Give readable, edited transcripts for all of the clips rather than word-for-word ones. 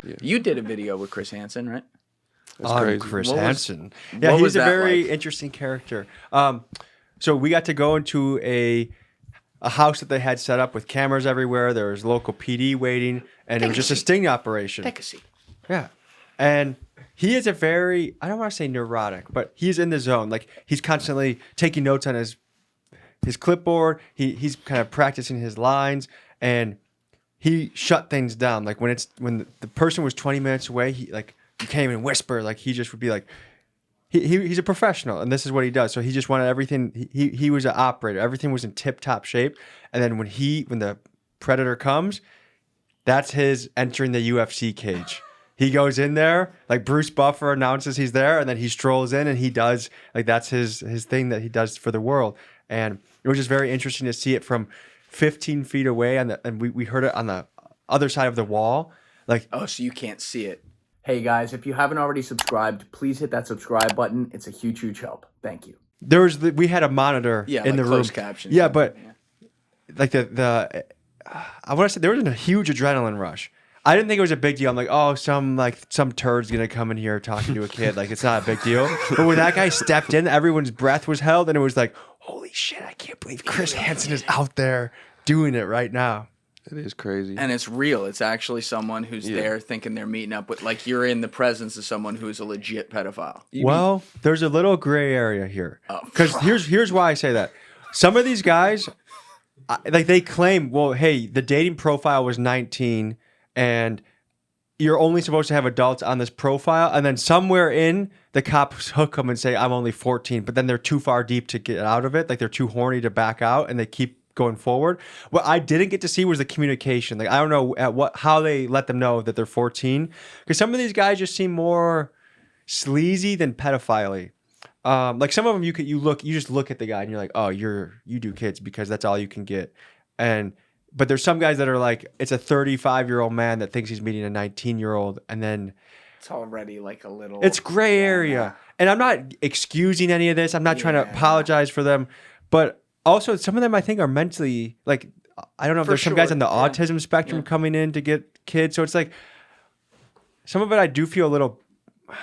Yeah. You did a video with Chris Hansen, right? That's crazy. Chris What was- Hansen. Yeah, what he's was a that very like? interesting character. So we got to go into a house that they had set up with cameras everywhere. There was local PD waiting, and it was just a sting operation. Take a seat. Yeah. And he is a very, I don't want to say neurotic, but he's in the zone. Like, he's constantly taking notes on his clipboard. He's kind of practicing his lines, and he shut things down. Like, when the person was 20 minutes away, he, like, you can't even whisper. Like, he just would be like, he's a professional, and this is what he does. So he just wanted everything. He was an operator. Everything was in tip-top shape. And then when the predator comes, that's his entering the UFC cage. He goes in there, like Bruce Buffer announces he's there, and then he strolls in and he does, like, that's his thing that he does for the world. And it was just very interesting to see it from 15 feet away, and we heard it on the other side of the wall. Like, Oh, so you can't see it. Hey guys, if you haven't already subscribed, please hit that subscrib button. It's a huge, huge help. Thank you. we had a monitor in like the room. closed captions. Yeah, but like I want to say there was a huge adrenaline rush. I didn't think it was a big deal. I'm like, oh, some turd's gonna come in here talking to a kid. Like, it's not a big deal. But when that guy stepped in, everyone's breath was held, and it was like, holy shit, I can't believe Chris Hansen is out there doing it right now. It is crazy. And it's real. It's actually someone who's there thinking they're meeting up with, like, you're in the presence of someone who's a legit pedophile. Well, there's a little gray area here. Oh. Because here's why I say that. Some of these guys, like, they claim, well, hey, the dating profile was 19, and you're only supposed to have adults on this profile. And then somewhere in, the cops hook them and say, I'm only 14. But then they're too far deep to get out of it. Like, they're too horny to back out, and they keep going forward. What I didn't get to see was the communication. Like, I don't know how they let them know that they're 14, because some of these guys just seem more sleazy than pedophile. Like, some of them you just look at the guy and you're like, oh, you do kids because that's all you can get. But there's some guys that are like, it's a 35-year-old man that thinks he's meeting a 19-year-old, and then It's already like a little... it's gray area. And I'm not excusing any of this. I'm not trying to apologize for them, but also, some of them I think are mentally, like, I don't know if there's some guys on the autism spectrum coming in to get kids. So it's like, some of it I do feel a little. I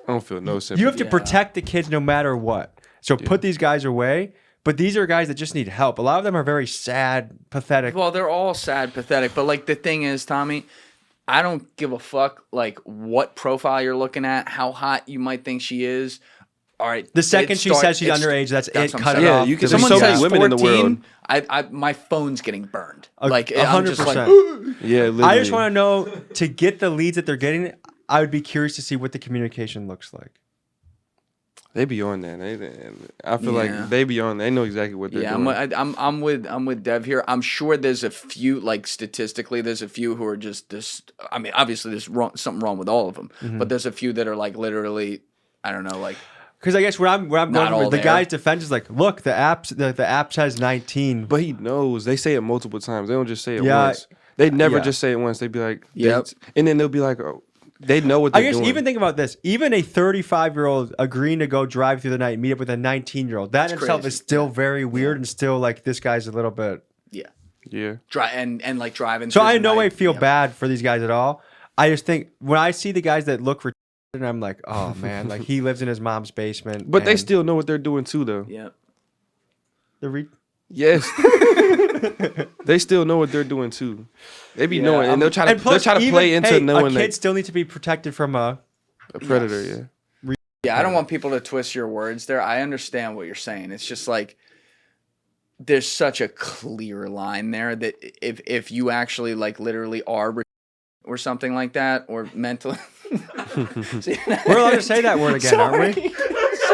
don't feel no sympathy. You have to protect the kids no matter what. So put these guys away. But these are guys that just need help. A lot of them are very sad, pathetic. Well, they're all sad, pathetic. But, like, the thing is, Tommy, I don't give a fuck, like, what profile you're looking at, how hot you might think she is. All right. The second she says she's underage, that's it. Cut it Yeah, off. you can. Someone There's so says many women in the 14, world. my phone's getting burned. Like, 100%. I'm just like, Yeah, literally. I just want to know, to get the leads that they're getting, I would be curious to see what the communication looks like. They be on that. I feel like they be on. They know exactly what they're doing. I'm with Dev here. I'm sure there's a few, like, statistically, there's a few who are just this. I mean, obviously, there's something wrong with all of them, but there's a few that are, like, literally, I don't know, like. Because I guess where I'm going with the guy's defense is like, look, the app says 19. But he knows. They say it multiple times. They don't just say it once. They never just say it once. They be like, and then they'll be like, oh, they know what they're doing. I guess even think about this. Even a 35-year-old agreeing to go drive through the night and meet up with a 19-year-old, that in itself is still very weird and still like, this guy's a little bit. Yeah. And like driving. So I in no way feel bad for these guys at all. I just think when I see the guys that look for, and I'm like, oh man, like, he lives in his mom's basement. But they still know what they're doing too, though. Yeah. Yes. They still know what they're doing too. They be knowing, and they'll try to play into knowing that a kid still needs to be protected from a predator. Yeah. Yeah, I don't want people to twist your words there. I understand what you're saying. It's just like, there's such a clear line there that if you actually, like, literally are or something like that, or mentally. We're allowed to say that word again, aren't we?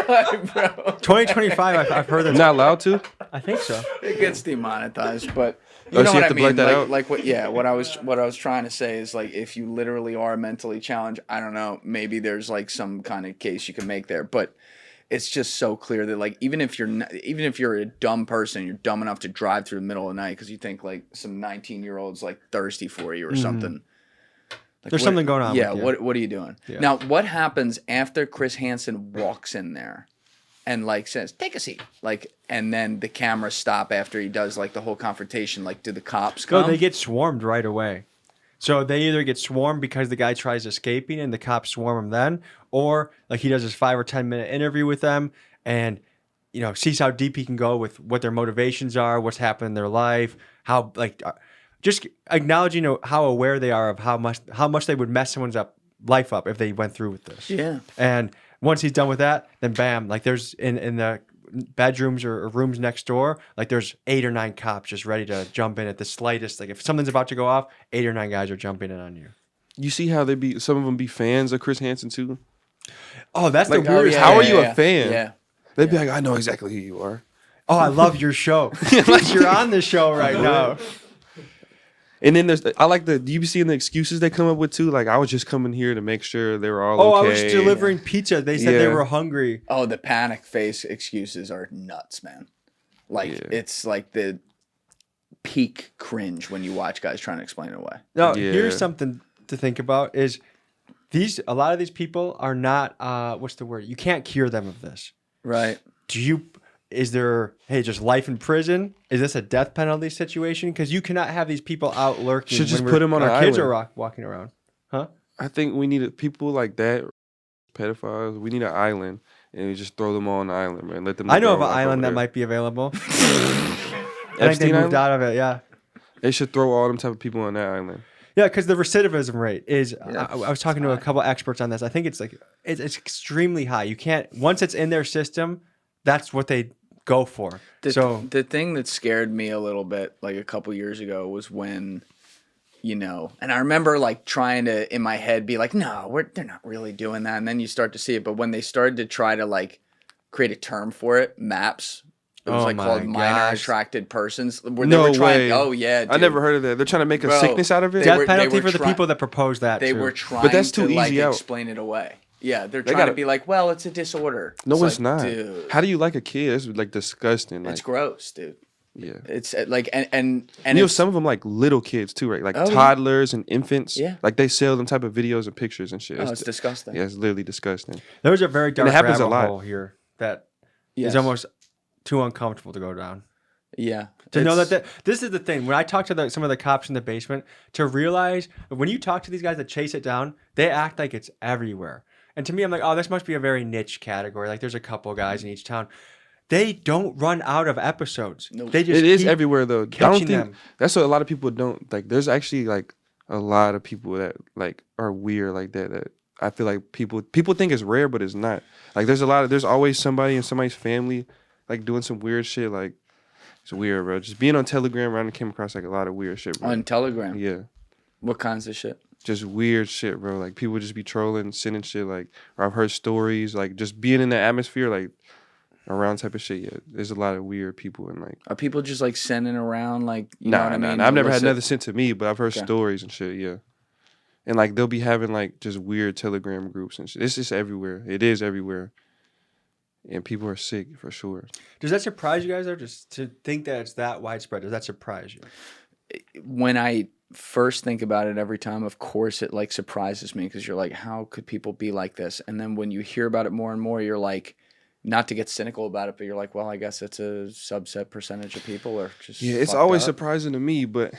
Sorry, bro. 2025, I've heard that. Not allowed to? I think so. It gets demonetized, but you know what I mean. What I was trying to say is, like, if you literally are mentally challenged, I don't know, maybe there's, like, some kind of case you can make there, but it's just so clear that, like, even if you're a dumb person, you're dumb enough to drive through the middle of the night because you think, like, some 19-year-old's, like, thirsty for you or something. Like, there's something going on. Yeah, what are you doing? Yeah. Now, what happens after Chris Hansen walks in there and, like, says, take a seat, like, and then the cameras stop after he does, like, the whole confrontation? Like, do the cops come? No, they get swarmed right away. So they either get swarmed because the guy tries escaping and the cops swarm him then, or like he does his 5 or 10 minute interview with them and sees how deep he can go with what their motivations are, what's happened in their life, how just acknowledging how aware they are of how much they would mess someone's life up if they went through with this. Yeah. And once he's done with that, then bam, like there's in the bedrooms or rooms next door, like there's 8 or 9 cops just ready to jump in at the slightest. Like if something's about to go off, 8 or 9 guys are jumping in on you. You see how some of them be fans of Chris Hansen too? Oh, that's the weirdest. How are you a fan? Yeah. They'd be like, I know exactly who you are. Oh, I love your show. Like you're on the show right now. And then do you see the excuses they come up with too? Like, I was just coming here to make sure they were all okay. Oh, I was delivering pizza. They said they were hungry. Oh, the panic face excuses are nuts, man. Like, it's like the peak cringe when you watch guys trying to explain it away. No, here's something to think about is a lot of these people are not, what's the word? You can't cure them of this. Right. Is there, just life in prison? Is this a death penalty situation? Because you cannot have these people out lurking. Should just put them on an island. Kids are walking around. Huh? I think we need people like that, pedophiles. We need an island, and we just throw them all on the island, man. Let them. I know of an island that might be available. I think they moved out of it, yeah. They should throw all them type of people on that island. Yeah, because the recidivism rate is, I was talking to a couple experts on this. I think it's extremely high. You can't, once it's in their system, that's what they go for. The thing that scared me a little bit like a couple years ago was when, and I remember like trying to in my head be like, no, they're not really doing that. And then you start to see it. But when they started to try to like create a term for it, MAPS, it was called minor attracted persons. Where they were trying, way. Oh yeah, dude. I never heard of that. They're trying to make a sickness out of it. Death penalty for the people that proposed that. They were trying to explain it away. Yeah, they're trying to be like, well, it's a disorder. No, it's not. Dude. How do you like a kid? It's like disgusting. It's gross, dude. Yeah. It's like and some of them like little kids too, right? Like toddlers and infants. Yeah. Like they sell them type of videos and pictures and shit. It's disgusting. Yeah, it's literally disgusting. There was a very dark rabbit hole here that is almost too uncomfortable to go down. Yeah. To know that this is the thing. When I talk to some of the cops in the basement, to realize when you talk to these guys that chase it down, they act like it's everywhere. And to me, I'm like, oh, this must be a very niche category. Like, there's a couple guys in each town. They don't run out of episodes. Nope. They just it is everywhere though. I don't think them. That's what a lot of people don't like. There's actually like a lot of people that like are weird like that. That I feel like people think it's rare, but it's not. Like, there's always somebody in somebody's family like doing some weird shit. Like, it's weird, bro. Just being on Telegram, I came across like a lot of weird shit, bro. On Telegram? Yeah. What kinds of shit? Just weird shit, bro. Like, people just be trolling, sending shit, like, or I've heard stories, like, just being in the atmosphere, like, around type of shit. Yeah, there's a lot of weird people and like. Are people just like sending around like? You know what I mean? I've never had nothing sent to me, but I've heard stories and shit. Yeah, and like they'll be having like just weird Telegram groups and shit. It's just everywhere. It is everywhere, and people are sick for sure. Does that surprise you guys though? Just to think that it's that widespread, does that surprise you? When I first think about it every time, of course it like surprises me because you're like, how could people be like this? And then when you hear about it more and more, you're like, not to get cynical about it, but you're like, well, I guess it's a subset percentage of people are just it's always surprising to me, but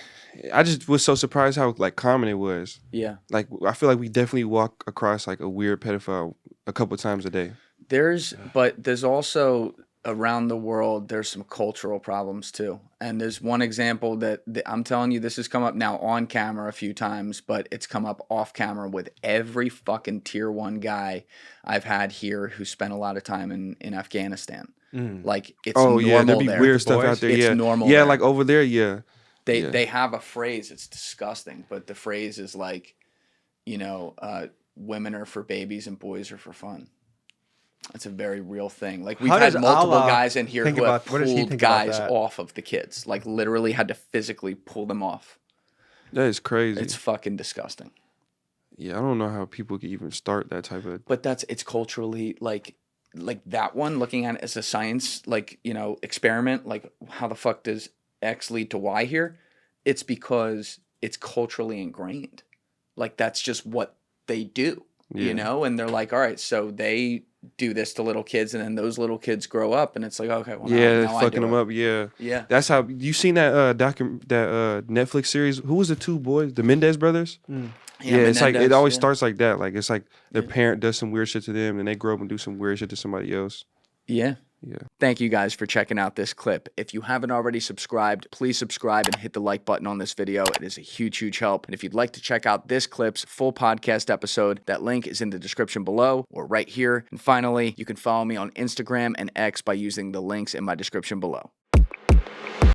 I just was so surprised how like common it was. Yeah. Like, I feel like we definitely walk across like a weird pedophile a couple times a day. There's also around the world, there's some cultural problems too. And there's one example that I'm telling you, this has come up now on camera a few times, but it's come up off camera with every fucking tier 1 guy I've had here who spent a lot of time in Afghanistan. Like, it's normal there. There'd be weird stuff out there. It's normal there. there. Like over there, They have a phrase, it's disgusting, but the phrase is like, women are for babies and boys are for fun. It's a very real thing. Like, we've had multiple guys in here who have pulled guys off of the kids. Like, literally had to physically pull them off. That is crazy. It's fucking disgusting. Yeah, I don't know how people can even start that type of... But it's culturally, like that one, looking at it as a science, experiment, like, how the fuck does X lead to Y here? It's because it's culturally ingrained. Like, that's just what they do. Yeah. you know, and they're like, all right, so they do this to little kids, and then those little kids grow up, and it's like, okay, well, now fucking I them do it. up. Yeah, Yeah. That's how you seen that Netflix series. Who was the two boys? The Mendez brothers. Yeah, it's like it always starts like that. Like it's like their parent does some weird shit to them, and they grow up and do some weird shit to somebody else. Yeah. Yeah. Thank you guys for checking out this clip. If you haven't already subscribed, please subscribe and hit the like button on this video. It is a huge, huge help. And if you'd like to check out this clip's full podcast episode, that link is in the description below or right here. And finally, you can follow me on Instagram and X by using the links in my description below.